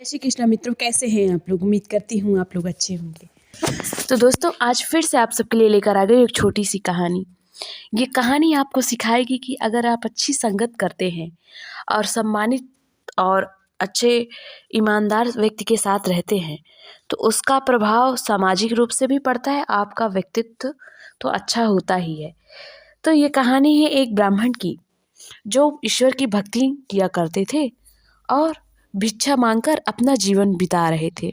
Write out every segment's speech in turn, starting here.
जय श्री कृष्णा मित्रों, कैसे हैं आप लोग। उम्मीद करती हूँ आप लोग अच्छे होंगे। तो दोस्तों, आज फिर से आप सबके लिए लेकर आ गई एक छोटी सी कहानी। ये कहानी आपको सिखाएगी कि अगर आप अच्छी संगत करते हैं और सम्मानित और अच्छे ईमानदार व्यक्ति के साथ रहते हैं तो उसका प्रभाव सामाजिक रूप से भी पड़ता है, आपका व्यक्तित्व तो अच्छा होता ही है। तो ये कहानी है एक ब्राह्मण की जो ईश्वर की भक्ति किया करते थे और भिक्षा मांगकर अपना जीवन बिता रहे थे।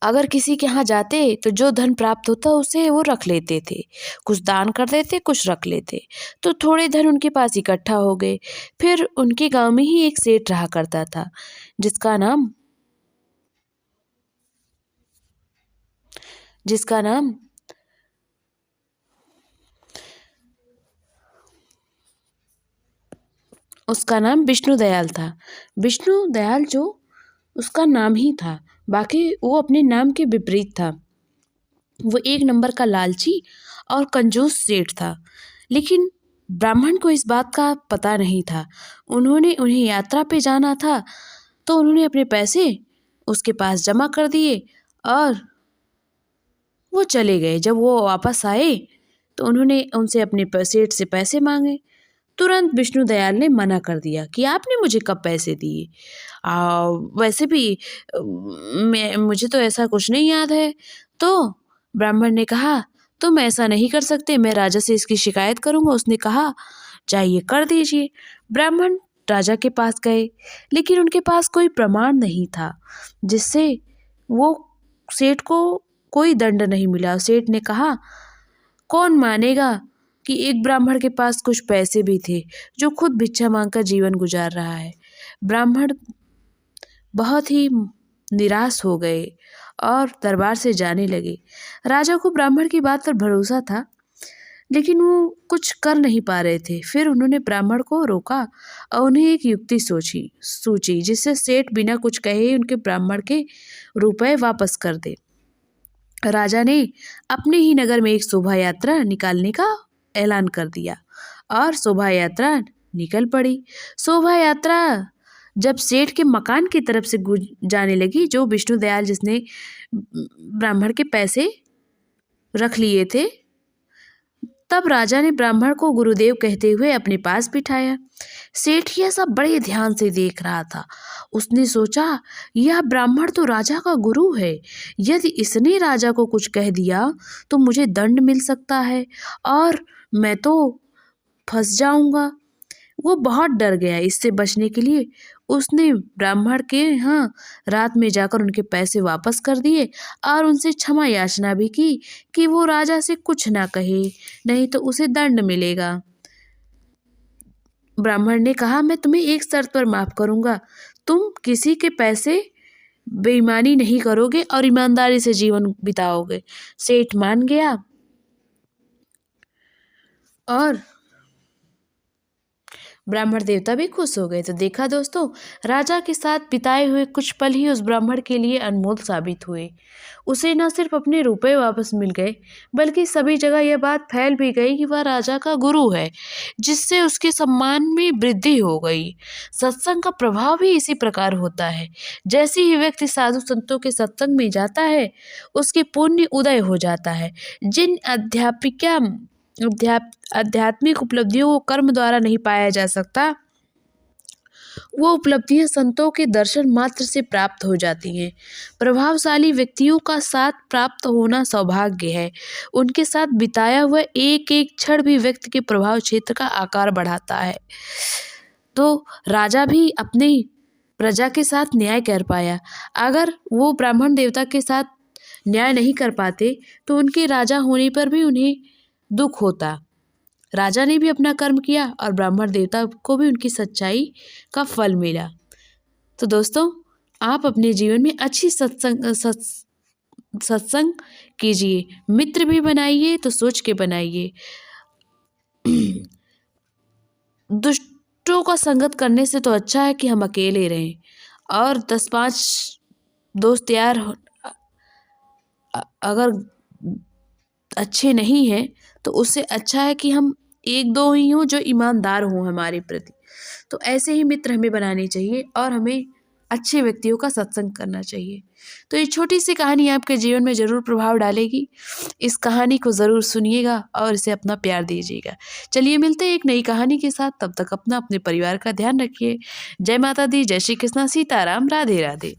अगर किसी के यहाँ जाते तो जो धन प्राप्त होता उसे वो रख लेते थे, कुछ दान कर देते, कुछ रख लेते। तो थोड़े धन उनके पास इकट्ठा हो गए। फिर उनके गांव में ही एक सेठ रहा करता था जिसका नाम जिसका नाम उसका नाम विष्णु दयाल था। विष्णु दयाल जो उसका नाम ही था, बाकी वो अपने नाम के विपरीत था। वो एक नंबर का लालची और कंजूस सेठ था। लेकिन ब्राह्मण को इस बात का पता नहीं था। उन्हें यात्रा पे जाना था तो उन्होंने अपने पैसे उसके पास जमा कर दिए और वो चले गए। जब वो वापस आए तो उन्होंने उनसे अपने सेठ से पैसे मांगे। तुरंत विष्णु दयाल ने मना कर दिया कि आपने मुझे कब पैसे दिए। वैसे भी मुझे तो ऐसा कुछ नहीं याद है। तो ब्राह्मण ने कहा, तुम ऐसा नहीं कर सकते, मैं राजा से इसकी शिकायत करूंगा। उसने कहा, चाहिए कर दीजिए। ब्राह्मण राजा के पास गए, लेकिन उनके पास कोई प्रमाण नहीं था जिससे वो सेठ को कोई दंड नहीं मिला। सेठ ने कहा, कौन मानेगा कि एक ब्राह्मण के पास कुछ पैसे भी थे जो खुद भिक्षा मांगकर जीवन गुजार रहा है। ब्राह्मण बहुत ही निराश हो गए और दरबार से जाने लगे। राजा को ब्राह्मण की बात पर भरोसा था, लेकिन वो कुछ कर नहीं पा रहे थे। फिर उन्होंने ब्राह्मण को रोका और उन्हें एक युक्ति सोची जिससे सेठ बिना कुछ कहे ही उनके ब्राह्मण के रुपए वापस कर दे। राजा ने अपने ही नगर में एक शोभा यात्रा निकालने का ऐलान कर दिया और शोभा यात्रा निकल पड़ी। शोभा यात्रा जब सेठ के मकान की तरफ से जाने लगी, जो विष्णु दयाल जिसने ब्राह्मण के पैसे रख लिए थे, तब राजा ने ब्राह्मण को गुरुदेव कहते हुए अपने पास बिठाया। सेठ यह सब बड़े ध्यान से देख रहा था। उसने सोचा, यह ब्राह्मण तो राजा का गुरु है। यदि इसने राजा को कुछ कह दिया तो मुझे दंड मिल सकता है और मैं तो फंस जाऊंगा। वो बहुत डर गया। इससे बचने के लिए उसने ब्राह्मण के यहाँ रात में जाकर उनके पैसे वापस कर दिए और उनसे क्षमा याचना भी की कि वो राजा से कुछ ना कहे, नहीं तो उसे दंड मिलेगा। ब्राह्मण ने कहा, मैं तुम्हें एक शर्त पर माफ करूंगा, तुम किसी के पैसे बेईमानी नहीं करोगे और ईमानदारी से जीवन बिताओगे। सेठ मान गया और ब्राह्मण देवता भी खुश हो गए। तो देखा दोस्तों, राजा के साथ बिताए हुए कुछ पल ही उस ब्राह्मण के लिए अनमोल साबित हुए। उसे न सिर्फ अपने रुपए वापस मिल गए, बल्कि सभी जगह यह बात फैल भी गई कि वह राजा का गुरु है, जिससे उसके सम्मान में वृद्धि हो गई। सत्संग का प्रभाव भी इसी प्रकार होता है। जैसे ही व्यक्ति साधु संतों के सत्संग में जाता है, उसके पुण्य उदय हो जाता है। जिन आध्यात्मिक उपलब्धियों को कर्म द्वारा नहीं पाया जा सकता, वो उपलब्धियां संतों के दर्शन मात्र से प्राप्त हो जाती हैं। प्रभावशाली व्यक्तियों का साथ प्राप्त होना सौभाग्य है। उनके साथ बिताया हुआ एक एक क्षण भी व्यक्ति के प्रभाव क्षेत्र का आकार बढ़ाता है। तो राजा भी अपनी प्रजा के साथ न्याय कर पाया। अगर वो ब्राह्मण देवता के साथ न्याय नहीं कर पाते तो उनके राजा होने पर भी उन्हें दुख होता। राजा ने भी अपना कर्म किया और ब्राह्मण देवता को भी उनकी सच्चाई का फल मिला। तो दोस्तों, आप अपने जीवन में अच्छी सत्संग कीजिए, मित्र भी बनाइए तो सोच के बनाइए। दुष्टों का संगत करने से तो अच्छा है कि हम अकेले रहें, और 10-5 दोस्त यार अगर अच्छे नहीं हैं तो उससे अच्छा है कि हम 1-2 ही हों जो ईमानदार हों हमारे प्रति। तो ऐसे ही मित्र हमें बनाने चाहिए और हमें अच्छे व्यक्तियों का सत्संग करना चाहिए। तो ये छोटी सी कहानी आपके जीवन में ज़रूर प्रभाव डालेगी। इस कहानी को ज़रूर सुनिएगा और इसे अपना प्यार दीजिएगा। चलिए मिलते हैं एक नई कहानी के साथ, तब तक अपना अपने परिवार का ध्यान रखिए। जय माता दी, जय श्री कृष्णा, सीताराम, राधे राधे।